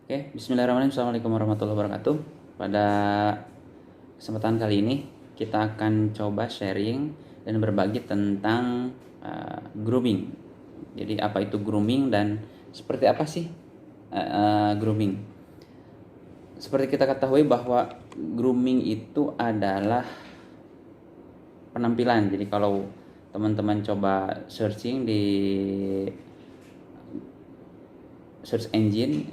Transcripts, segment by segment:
Oke, bismillahirrahmanirrahim. Assalamualaikum warahmatullahi wabarakatuh. Pada kesempatan kali ini kita akan coba sharing dan berbagi tentang grooming. Jadi apa itu grooming dan seperti apa sih grooming? Seperti kita ketahui bahwa grooming itu adalah penampilan. Jadi kalau teman-teman coba searching di search engine,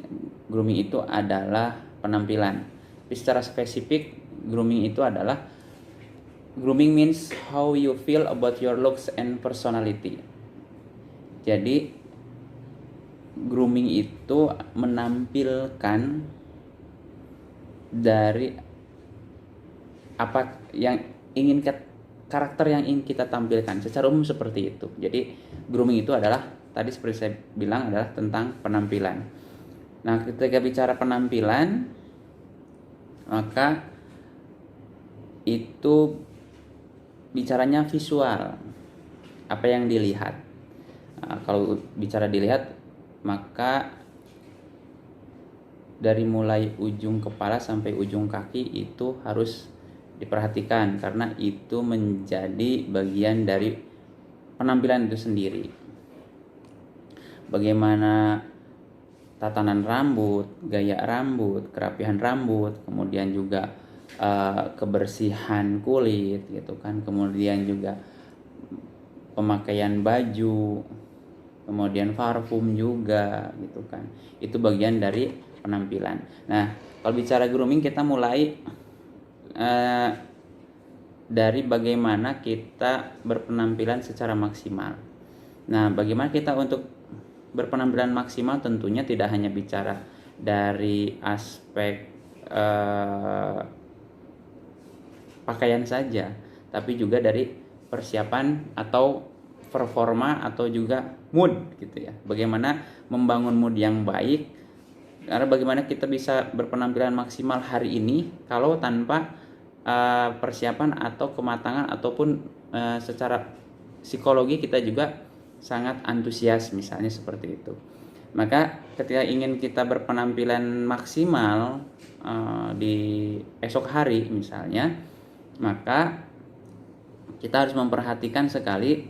grooming itu adalah penampilan. Tapi secara spesifik, grooming itu adalah grooming means how you feel about your looks and personality. Jadi grooming itu menampilkan dari apa yang ingin karakter yang ingin kita tampilkan secara umum seperti itu. Jadi grooming itu adalah tadi seperti saya bilang adalah tentang penampilan. Nah, ketika bicara penampilan, maka itu bicaranya visual, apa yang dilihat. Nah, kalau bicara dilihat, maka dari mulai ujung kepala sampai ujung kaki itu harus diperhatikan karena itu menjadi bagian dari penampilan itu sendiri. Bagaimana tatanan rambut, gaya rambut, kerapihan rambut, kemudian juga kebersihan kulit gitu kan, kemudian juga pemakaian baju, kemudian parfum juga gitu kan. Itu bagian dari penampilan. Nah, kalau bicara grooming kita mulai dari bagaimana kita berpenampilan secara maksimal. Nah, bagaimana kita untuk berpenampilan maksimal tentunya tidak hanya bicara dari aspek pakaian saja, tapi juga dari persiapan atau performa atau juga mood gitu ya. Bagaimana membangun mood yang baik, karena bagaimana kita bisa berpenampilan maksimal hari ini kalau tanpa persiapan atau kematangan ataupun secara psikologi kita juga sangat antusias misalnya seperti itu. Maka ketika ingin kita berpenampilan maksimal di esok hari misalnya, maka kita harus memperhatikan sekali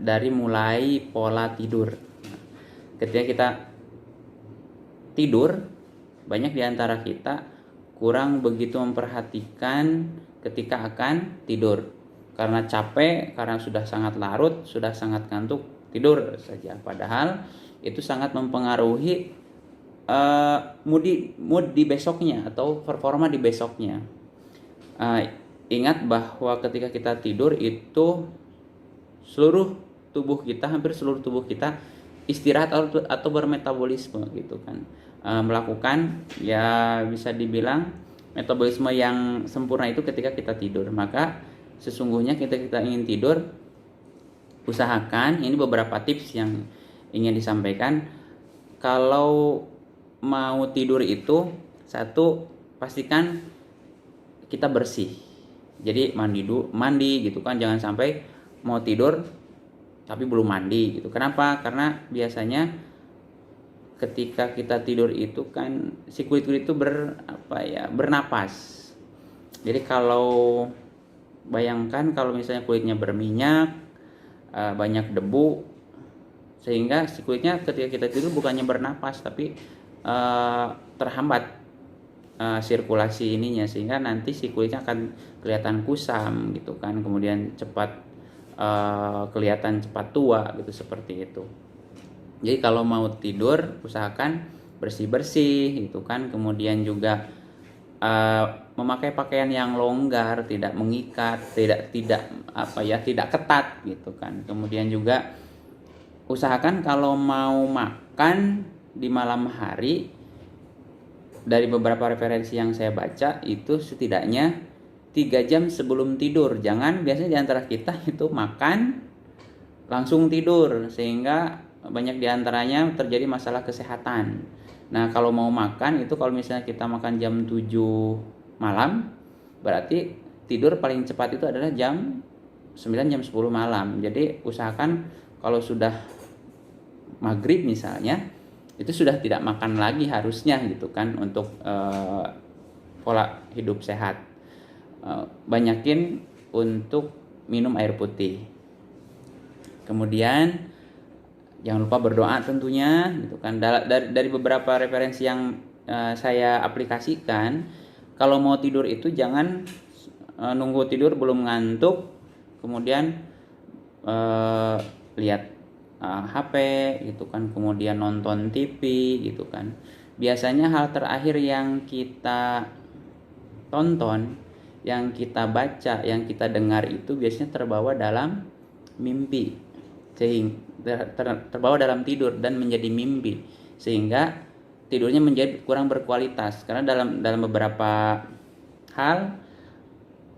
dari mulai pola tidur. Ketika kita tidur, banyak di antara kita kurang begitu memperhatikan ketika akan tidur. Karena capek, karena sudah sangat larut, sudah sangat ngantuk, tidur saja. Padahal itu sangat mempengaruhi mood di besoknya atau performa di besoknya. Ingat bahwa ketika kita tidur itu hampir seluruh tubuh kita istirahat atau bermetabolisme gitu kan. Melakukan ya bisa dibilang metabolisme yang sempurna itu ketika kita tidur. Maka sesungguhnya kita ingin tidur, usahakan, ini beberapa tips yang ingin disampaikan. Kalau mau tidur itu, satu, pastikan kita bersih. Jadi mandi gitu kan, jangan sampai mau tidur tapi belum mandi gitu. Kenapa? Karena biasanya ketika kita tidur itu kan si kulit itu bernapas. Jadi kalau bayangkan kalau misalnya kulitnya berminyak, banyak debu, sehingga si kulitnya ketika kita tidur bukannya bernapas tapi terhambat sirkulasi ininya, sehingga nanti si kulitnya akan kelihatan kusam gitu kan, kemudian kelihatan cepat tua gitu, seperti itu. Jadi kalau mau tidur usahakan bersih-bersih gitu kan, kemudian juga memakai pakaian yang longgar, tidak mengikat, tidak ketat gitu kan. Kemudian juga usahakan kalau mau makan di malam hari, dari beberapa referensi yang saya baca itu setidaknya 3 jam sebelum tidur. Jangan, biasanya di antara kita itu makan langsung tidur, sehingga banyak di antaranya terjadi masalah kesehatan. Nah, kalau mau makan itu, kalau misalnya kita makan jam 7 malam, berarti tidur paling cepat itu adalah jam 9, jam 10 malam. Jadi usahakan kalau sudah maghrib misalnya, itu sudah tidak makan lagi harusnya gitu kan untuk pola hidup sehat. Banyakin untuk minum air putih. Kemudian jangan lupa berdoa tentunya gitu kan. Dari beberapa referensi yang saya aplikasikan, kalau mau tidur itu jangan nunggu tidur belum ngantuk kemudian lihat HP gitu kan, kemudian nonton TV gitu kan. Biasanya hal terakhir yang kita tonton, yang kita baca, yang kita dengar itu biasanya terbawa dalam mimpi, sehingga terbawa dalam tidur dan menjadi mimpi, sehingga tidurnya menjadi kurang berkualitas. Karena dalam beberapa hal,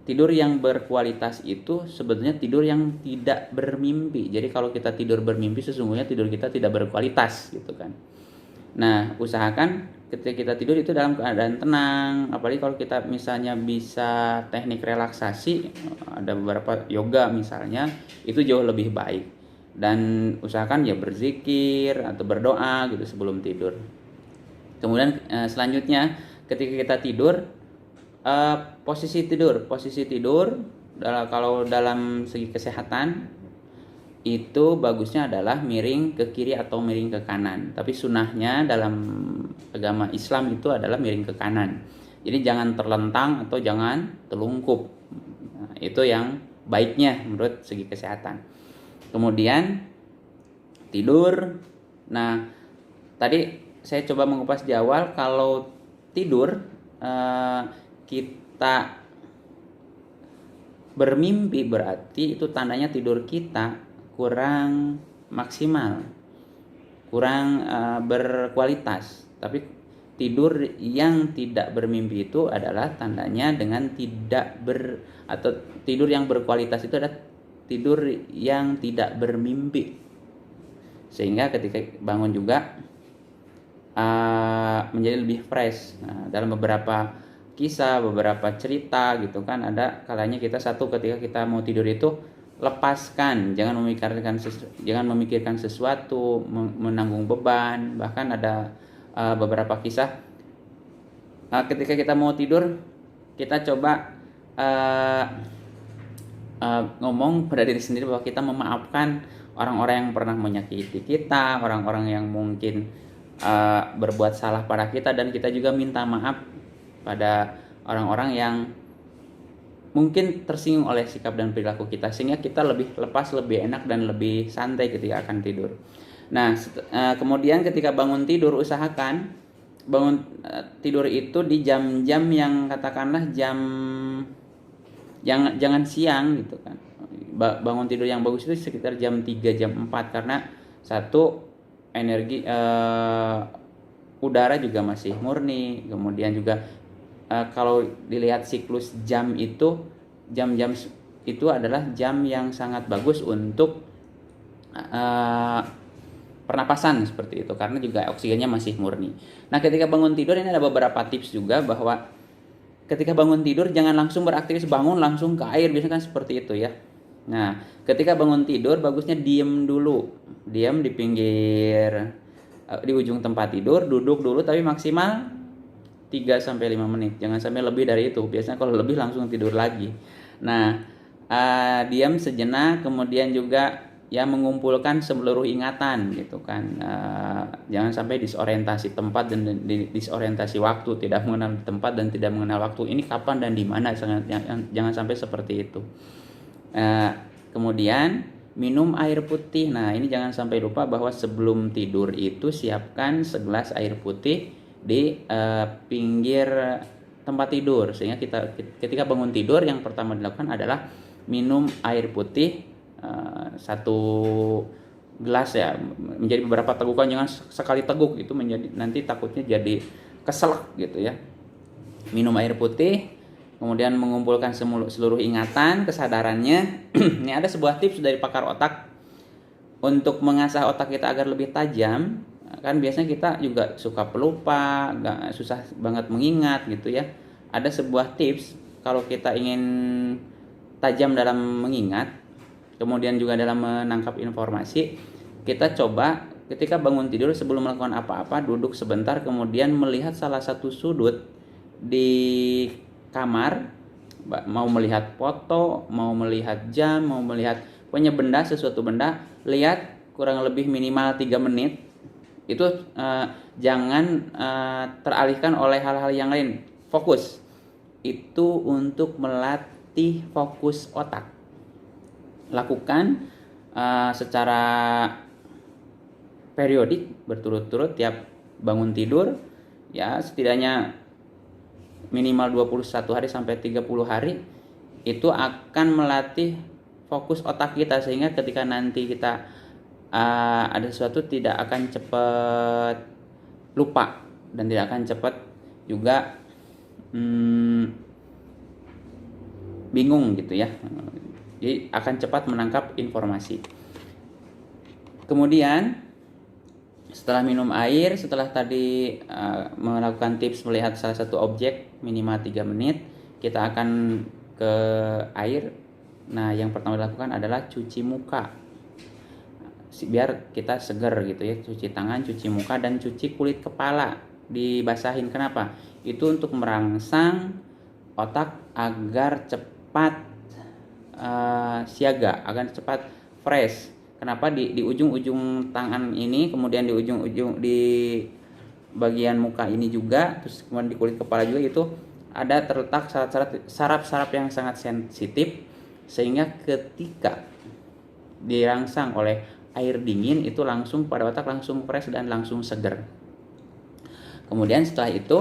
tidur yang berkualitas itu sebetulnya tidur yang tidak bermimpi. Jadi kalau kita tidur bermimpi, sesungguhnya tidur kita tidak berkualitas gitu kan. Nah, usahakan ketika kita tidur itu dalam keadaan tenang. Apalagi kalau kita misalnya bisa teknik relaksasi, ada beberapa yoga misalnya, itu jauh lebih baik. Dan usahakan ya berzikir atau berdoa gitu sebelum tidur. Kemudian selanjutnya ketika kita tidur, posisi tidur kalau dalam segi kesehatan itu bagusnya adalah miring ke kiri atau miring ke kanan. Tapi sunahnya dalam agama Islam itu adalah miring ke kanan. Jadi jangan terlentang atau jangan telungkup. Nah, itu yang baiknya menurut segi kesehatan. Kemudian tidur. Nah, tadi saya coba mengupas di awal, kalau tidur kita bermimpi berarti itu tandanya tidur kita kurang maksimal, kurang berkualitas. Tapi tidur yang tidak bermimpi itu adalah tandanya dengan atau tidur yang berkualitas itu adalah tidur yang tidak bermimpi, sehingga ketika bangun juga menjadi lebih fresh. Nah, dalam beberapa kisah, beberapa cerita gitu kan, ada kalanya ketika kita mau tidur itu lepaskan, jangan memikirkan sesuatu, menanggung beban. Bahkan ada beberapa kisah ketika kita mau tidur, kita coba ngomong pada diri sendiri bahwa kita memaafkan orang-orang yang pernah menyakiti kita, orang-orang yang mungkin berbuat salah pada kita, dan kita juga minta maaf pada orang-orang yang mungkin tersinggung oleh sikap dan perilaku kita, sehingga kita lebih lepas, lebih enak, dan lebih santai ketika akan tidur. Nah, kemudian ketika bangun tidur, usahakan bangun tidur itu di jam-jam yang katakanlah jangan siang gitu kan. Bangun tidur yang bagus itu sekitar jam 3, jam 4, karena satu, energi udara juga masih murni. Kemudian juga kalau dilihat siklus jam itu, jam-jam itu adalah jam yang sangat bagus untuk pernapasan seperti itu, karena juga oksigennya masih murni. Nah, ketika bangun tidur ini ada beberapa tips juga, bahwa ketika bangun tidur jangan langsung beraktivitas, bangun langsung ke air, biasanya kan seperti itu ya. Nah, ketika bangun tidur bagusnya diam dulu, diam di pinggir di ujung tempat tidur, duduk dulu, tapi maksimal 3-5 menit, jangan sampai lebih dari itu. Biasanya kalau lebih langsung tidur lagi. Nah, diam sejenak, kemudian juga ya mengumpulkan seluruh ingatan gitu kan. Jangan sampai disorientasi tempat dan disorientasi waktu, tidak mengenal tempat dan tidak mengenal waktu. Ini kapan dan di mana, jangan sampai seperti itu. Kemudian minum air putih. Nah, ini jangan sampai lupa bahwa sebelum tidur itu siapkan segelas air putih di pinggir tempat tidur, sehingga kita ketika bangun tidur yang pertama dilakukan adalah minum air putih 1 gelas ya, menjadi beberapa tegukan, jangan sekali teguk, itu menjadi nanti takutnya jadi keselak gitu ya. Minum air putih, kemudian mengumpulkan seluruh ingatan, kesadarannya. Ini ada sebuah tips dari pakar otak untuk mengasah otak kita agar lebih tajam. Kan biasanya kita juga suka pelupa, susah banget mengingat gitu ya. Ada sebuah tips kalau kita ingin tajam dalam mengingat, kemudian juga dalam menangkap informasi, kita coba ketika bangun tidur sebelum melakukan apa-apa duduk sebentar, kemudian melihat salah satu sudut di kamar, mau melihat foto, mau melihat jam, mau melihat pokoknya benda, sesuatu benda, lihat kurang lebih minimal 3 menit. Itu jangan teralihkan oleh hal-hal yang lain, fokus. Itu untuk melatih fokus otak. Lakukan secara periodik, berturut-turut tiap bangun tidur, ya setidaknya minimal 21 hari sampai 30 hari. Itu akan melatih fokus otak kita, sehingga ketika nanti kita ada sesuatu tidak akan cepat lupa dan tidak akan cepat juga bingung gitu ya. Jadi akan cepat menangkap informasi. Kemudian setelah minum air, setelah tadi melakukan tips melihat salah satu objek minimal 3 menit, kita akan ke air. Nah, yang pertama dilakukan adalah cuci muka. Biar kita segar gitu ya, cuci tangan, cuci muka, dan cuci kulit kepala, dibasahin. Kenapa? Itu untuk merangsang otak agar cepat siaga, agar cepat fresh. Kenapa di ujung-ujung tangan ini, kemudian di ujung-ujung di bagian muka ini juga, terus kemudian di kulit kepala juga, itu ada terletak saraf-saraf yang sangat sensitif, sehingga ketika dirangsang oleh air dingin itu langsung pada otak langsung fresh dan langsung seger. Kemudian setelah itu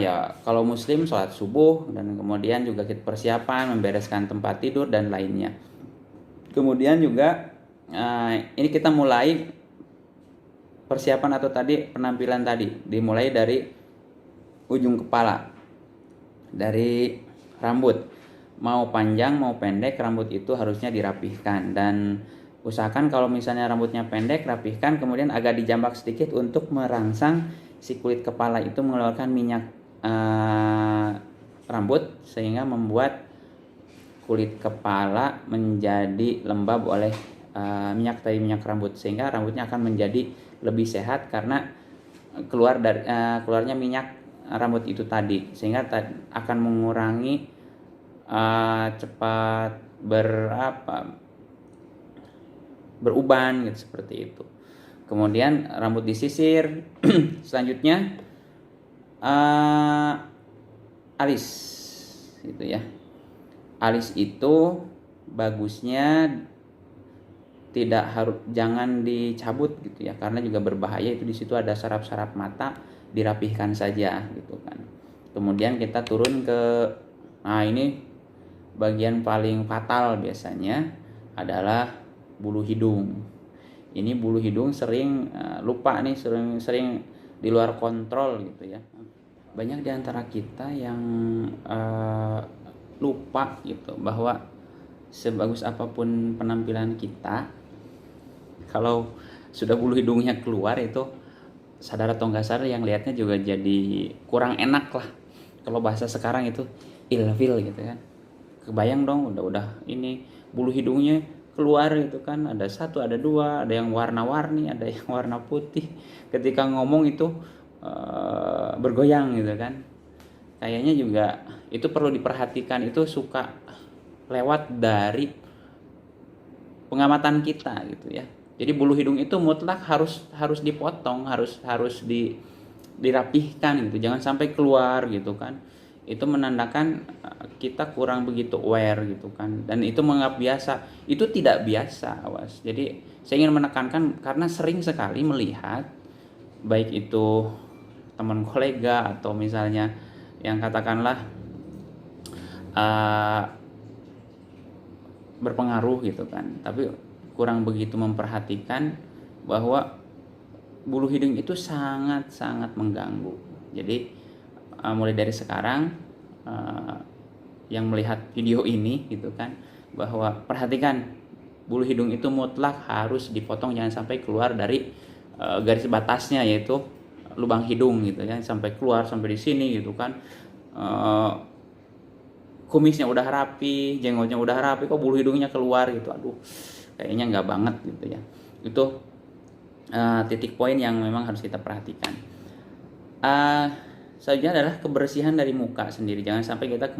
ya kalau muslim sholat subuh, dan kemudian juga kita persiapan membereskan tempat tidur dan lainnya. Kemudian juga ini kita mulai persiapan atau tadi penampilan tadi, dimulai dari ujung kepala, dari rambut. Mau panjang mau pendek, rambut itu harusnya dirapihkan, dan usahakan kalau misalnya rambutnya pendek, rapihkan, kemudian agak dijambak sedikit untuk merangsang si kulit kepala itu mengeluarkan minyak rambut, sehingga membuat kulit kepala menjadi lembab oleh minyak rambut, sehingga rambutnya akan menjadi lebih sehat karena keluarnya minyak rambut itu tadi, sehingga akan mengurangi cepat beruban gitu, seperti itu. Kemudian rambut disisir. Selanjutnya alis gitu ya. Alis itu bagusnya jangan dicabut gitu ya, karena juga berbahaya. Itu di situ ada saraf-saraf mata, dirapihkan saja gitu kan. Kemudian kita turun ke ini bagian paling fatal biasanya adalah bulu hidung. Ini bulu hidung sering lupa nih, sering di luar kontrol gitu ya. Banyak di antara kita yang lupa gitu bahwa sebagus apapun penampilan kita, kalau sudah bulu hidungnya keluar, itu sadar atau nggak sadar yang lihatnya juga jadi kurang enak lah. Kalau bahasa sekarang itu ilfil gitu kan. Kebayang dong, udah ini bulu hidungnya keluar gitu kan, ada 1, ada 2, ada yang warna-warni, ada yang warna putih. Ketika ngomong itu bergoyang gitu kan. Kayaknya juga itu perlu diperhatikan, itu suka lewat dari pengamatan kita gitu ya. Jadi bulu hidung itu mutlak harus dipotong, harus dirapihkan gitu, jangan sampai keluar gitu kan. Itu menandakan kita kurang begitu aware gitu kan, dan itu menganggap biasa. Itu tidak biasa, awas. Jadi saya ingin menekankan, karena sering sekali melihat baik itu teman kolega atau misalnya yang katakanlah berpengaruh gitu kan, tapi kurang begitu memperhatikan bahwa bulu hidung itu sangat-sangat mengganggu. Jadi mulai dari sekarang yang melihat video ini gitu kan, bahwa perhatikan bulu hidung itu mutlak harus dipotong, jangan sampai keluar dari garis batasnya, yaitu lubang hidung gitu ya, sampai keluar sampai di sini gitu kan. Kumisnya udah rapi, jenggotnya udah rapi, kok bulu hidungnya keluar gitu, aduh kayaknya nggak banget gitu ya. Itu titik poin yang memang harus kita perhatikan. Selanjutnya adalah kebersihan dari muka sendiri. Jangan sampai kita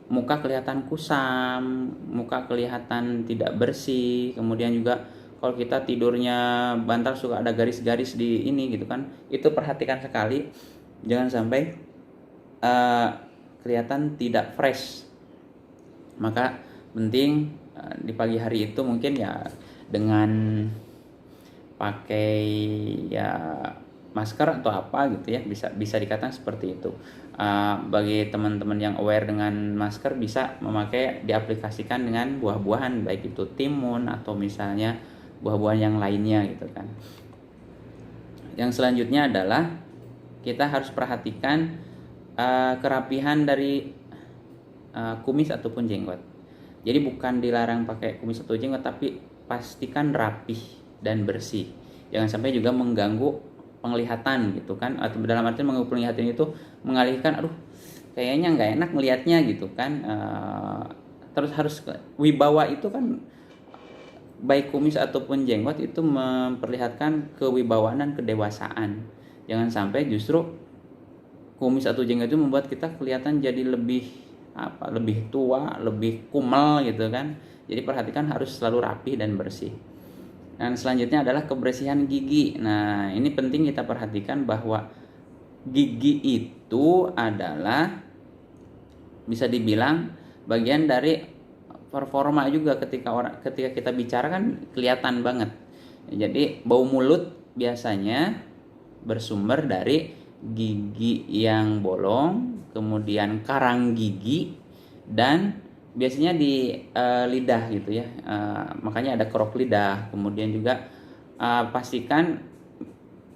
muka kelihatan kusam, muka kelihatan tidak bersih. Kemudian juga kalau kita tidurnya bantal suka ada garis-garis di ini gitu kan. Itu perhatikan sekali, jangan sampai kelihatan tidak fresh. Maka penting di pagi hari itu mungkin ya dengan pakai ya masker atau apa gitu ya, bisa dikatakan seperti itu. Bagi teman-teman yang aware dengan masker, bisa memakai diaplikasikan dengan buah-buahan, baik itu timun atau misalnya buah-buahan yang lainnya gitu kan. Yang selanjutnya adalah kita harus perhatikan kerapihan dari kumis ataupun jenggot. Jadi bukan dilarang pakai kumis atau jenggot, tapi pastikan rapih dan bersih. Jangan sampai juga mengganggu penglihatan gitu kan, atau dalam artian mengganggu penglihatan itu mengalihkan, aduh kayaknya nggak enak melihatnya gitu kan. Terus harus wibawa itu kan, baik kumis ataupun jenggot itu memperlihatkan kewibawaan dan kedewasaan. Jangan sampai justru kumis atau jenggot itu membuat kita kelihatan jadi lebih tua, lebih kumel gitu kan. Jadi perhatikan harus selalu rapi dan bersih. Dan selanjutnya adalah kebersihan gigi. Nah, ini penting kita perhatikan bahwa gigi itu adalah bisa dibilang bagian dari performa juga. Ketika kita bicara kan kelihatan banget. Jadi bau mulut biasanya bersumber dari gigi yang bolong, kemudian karang gigi, dan biasanya di lidah gitu ya. Makanya ada kerok lidah. Kemudian juga pastikan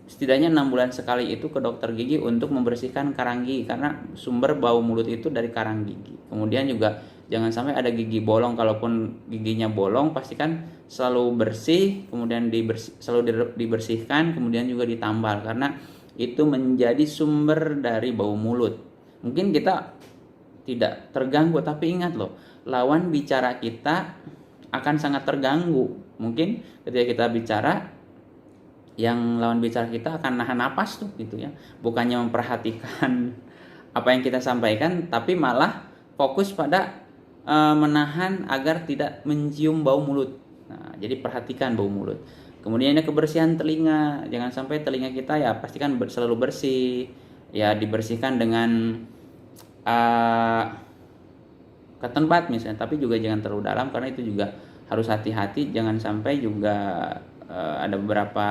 setidaknya 6 bulan sekali itu ke dokter gigi untuk membersihkan karang gigi, karena sumber bau mulut itu dari karang gigi. Kemudian juga jangan sampai ada gigi bolong. Kalaupun giginya bolong, pastikan selalu bersih, kemudian selalu dibersihkan, kemudian juga ditambal, karena itu menjadi sumber dari bau mulut. Mungkin kita tidak terganggu, tapi ingat loh, lawan bicara kita akan sangat terganggu. Mungkin ketika kita bicara, yang lawan bicara kita akan nahan napas tuh gitu ya. Bukannya memperhatikan apa yang kita sampaikan, tapi malah fokus pada menahan agar tidak mencium bau mulut. Nah, jadi perhatikan bau mulut. Kemudian ada kebersihan telinga. Jangan sampai telinga kita ya pastikan selalu bersih. Ya dibersihkan dengan cotton bud misalnya, tapi juga jangan terlalu dalam, karena itu juga harus hati-hati. Jangan sampai juga ada beberapa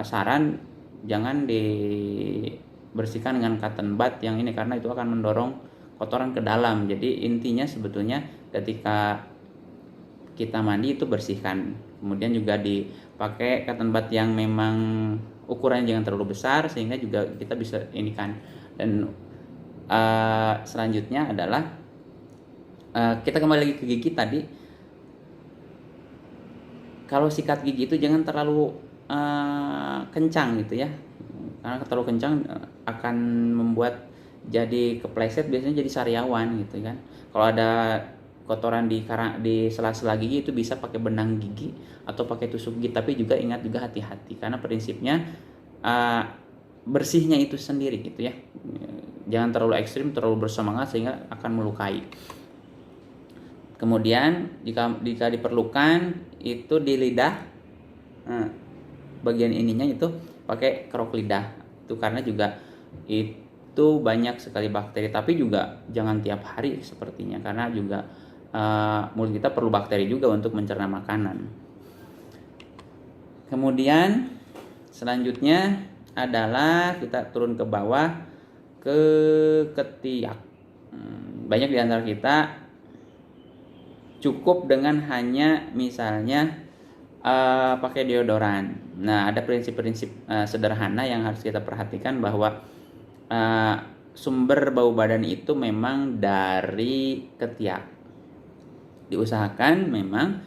saran jangan dibersihkan dengan cotton bud yang ini, karena itu akan mendorong kotoran ke dalam. Jadi intinya sebetulnya ketika kita mandi itu bersihkan. Kemudian juga dipakai cotton bud yang memang ukurannya jangan terlalu besar, sehingga juga kita bisa ini kan. Dan selanjutnya adalah kita kembali lagi ke gigi tadi. Kalau sikat gigi itu jangan terlalu kencang gitu ya, karena terlalu kencang akan membuat jadi kepleset, biasanya jadi sariawan gitu kan. Kalau ada kotoran di sela-sela gigi itu bisa pakai benang gigi atau pakai tusuk gigi, tapi juga ingat juga hati-hati, karena prinsipnya bersihnya itu sendiri gitu ya. Jangan terlalu ekstrim, terlalu bersemangat sehingga akan melukai. Kemudian jika diperlukan itu di lidah, bagian ininya itu pakai kerok lidah itu, karena juga itu banyak sekali bakteri. Tapi juga jangan tiap hari sepertinya, karena juga mulut kita perlu bakteri juga untuk mencerna makanan. Kemudian selanjutnya adalah kita turun ke bawah ke ketiak. Banyak di antara kita cukup dengan hanya misalnya pakai deodoran. Nah, ada prinsip-prinsip sederhana yang harus kita perhatikan, bahwa sumber bau badan itu memang dari ketiak. Diusahakan memang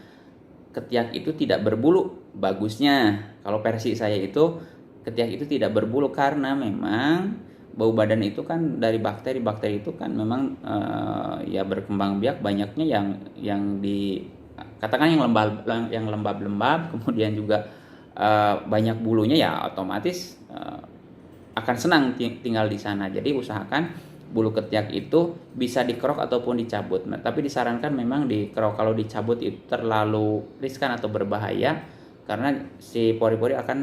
ketiak itu tidak berbulu. Bagusnya kalau versi saya itu ketiak itu tidak berbulu, karena memang bau badan itu kan dari bakteri. Bakteri itu kan memang ya berkembang biak, banyaknya yang di katakan yang lembab-lembab, kemudian juga banyak bulunya ya otomatis akan senang tinggal di sana. Jadi usahakan bulu ketiak itu bisa dikerok ataupun dicabut. Nah, tapi disarankan memang dikerok. Kalau dicabut itu terlalu riskan atau berbahaya karena si pori-pori akan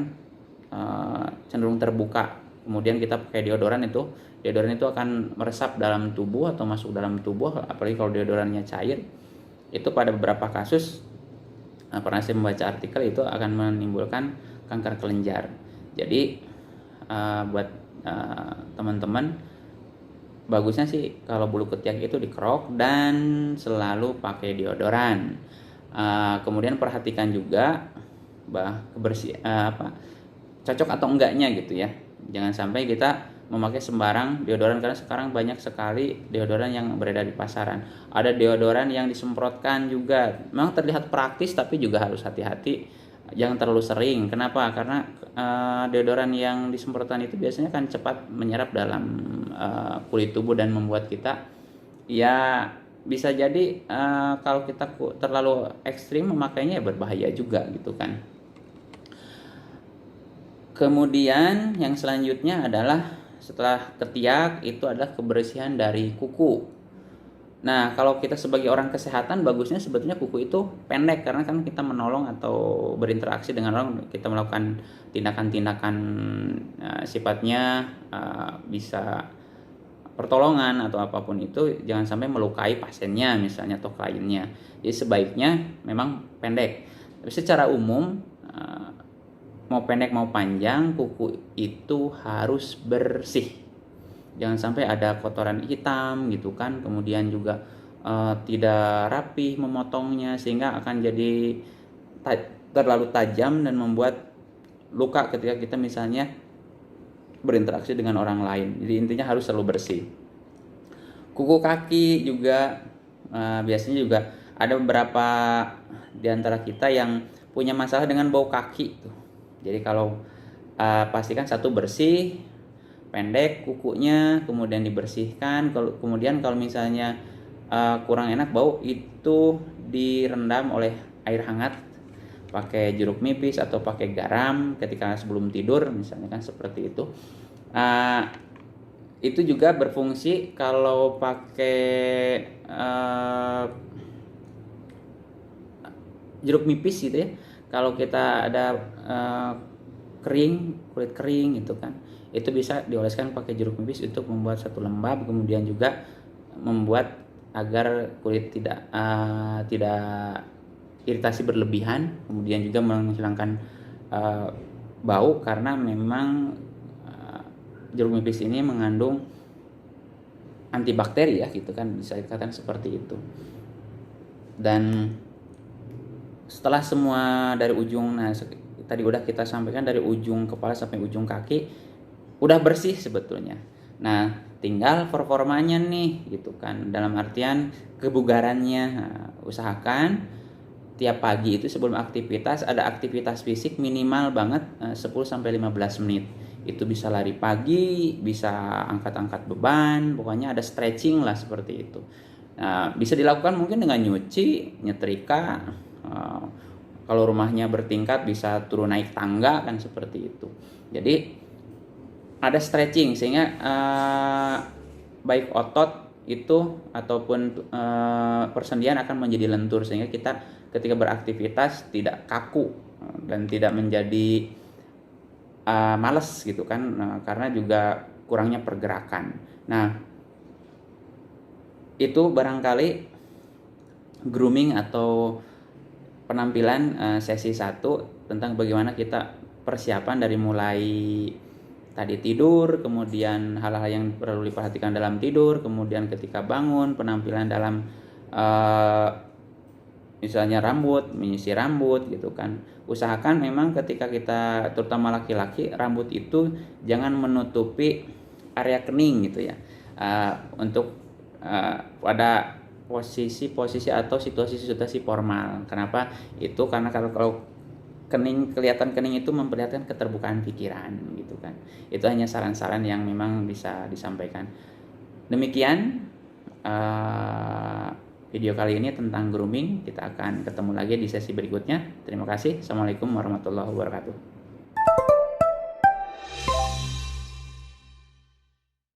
cenderung terbuka. Kemudian kita pakai deodoran itu akan meresap dalam tubuh atau masuk dalam tubuh, apalagi kalau deodorannya cair. Itu pada beberapa kasus pernah saya membaca artikel itu akan menimbulkan kanker kelenjar. Jadi buat teman-teman, bagusnya sih kalau bulu ketiak itu dikerok dan selalu pakai deodoran. Kemudian perhatikan juga cocok atau enggaknya gitu ya. Jangan sampai kita memakai sembarang deodoran, karena sekarang banyak sekali deodoran yang beredar di pasaran. Ada deodoran yang disemprotkan juga, memang terlihat praktis tapi juga harus hati-hati, jangan terlalu sering. Kenapa? Karena deodoran yang disemprotkan itu biasanya kan cepat menyerap dalam kulit tubuh dan membuat kita ya bisa jadi kalau kita terlalu ekstrim memakainya ya berbahaya juga gitu kan. Kemudian yang selanjutnya adalah setelah ketiak itu adalah kebersihan dari kuku. Nah, kalau kita sebagai orang kesehatan bagusnya sebetulnya kuku itu pendek, karena kan kita menolong atau berinteraksi dengan orang, kita melakukan tindakan-tindakan sifatnya bisa pertolongan atau apapun itu, jangan sampai melukai pasiennya misalnya atau kliennya. Jadi sebaiknya memang pendek. Tapi secara umum mau pendek mau panjang, kuku itu harus bersih. Jangan sampai ada kotoran hitam gitu kan, kemudian juga tidak rapi memotongnya sehingga akan jadi terlalu tajam dan membuat luka ketika kita misalnya berinteraksi dengan orang lain. Jadi intinya harus selalu bersih. Kuku kaki juga biasanya juga ada beberapa di antara kita yang punya masalah dengan bau kaki tuh. Jadi kalau pastikan satu bersih, pendek kukunya, kemudian dibersihkan. Kemudian kalau misalnya kurang enak bau, itu direndam oleh air hangat, pakai jeruk nipis atau pakai garam ketika sebelum tidur misalnya kan seperti itu. Itu juga berfungsi kalau pakai jeruk nipis gitu ya. Kalau kita ada kulit kering gitu kan, itu bisa dioleskan pakai jeruk nipis untuk membuat satu lembab, kemudian juga membuat agar kulit tidak iritasi berlebihan, kemudian juga menghilangkan bau, karena memang jeruk nipis ini mengandung antibakteri ya gitu kan, bisa dikatakan seperti itu. Dan setelah semua dari ujung, tadi udah kita sampaikan dari ujung kepala sampai ujung kaki udah bersih sebetulnya. Nah, tinggal performanya nih gitu kan, dalam artian kebugarannya. Usahakan tiap pagi itu sebelum aktivitas ada aktivitas fisik minimal banget 10-15 menit. Itu bisa lari pagi, bisa angkat-angkat beban, pokoknya ada stretching lah seperti itu. Nah, bisa dilakukan mungkin dengan nyuci, nyetrika. Kalau rumahnya bertingkat bisa turun naik tangga kan seperti itu. Jadi ada stretching sehingga baik otot itu ataupun persendian akan menjadi lentur, sehingga kita ketika beraktivitas tidak kaku dan tidak menjadi malas gitu kan, karena juga kurangnya pergerakan. Nah, itu barangkali grooming atau penampilan sesi 1 tentang bagaimana kita persiapan dari mulai tadi tidur, kemudian hal-hal yang perlu diperhatikan dalam tidur, kemudian ketika bangun, penampilan dalam misalnya rambut, menyisir rambut gitu kan. Usahakan memang ketika kita, terutama laki-laki, rambut itu jangan menutupi area kening gitu ya. Untuk pada posisi-posisi atau situasi-situasi formal. Kenapa? Itu karena kalau kening, kelihatan kening itu memperlihatkan keterbukaan pikiran gitu kan. Itu hanya saran-saran yang memang bisa disampaikan. Demikian video kali ini tentang grooming. Kita akan ketemu lagi di sesi berikutnya. Terima kasih. Assalamualaikum warahmatullahi wabarakatuh.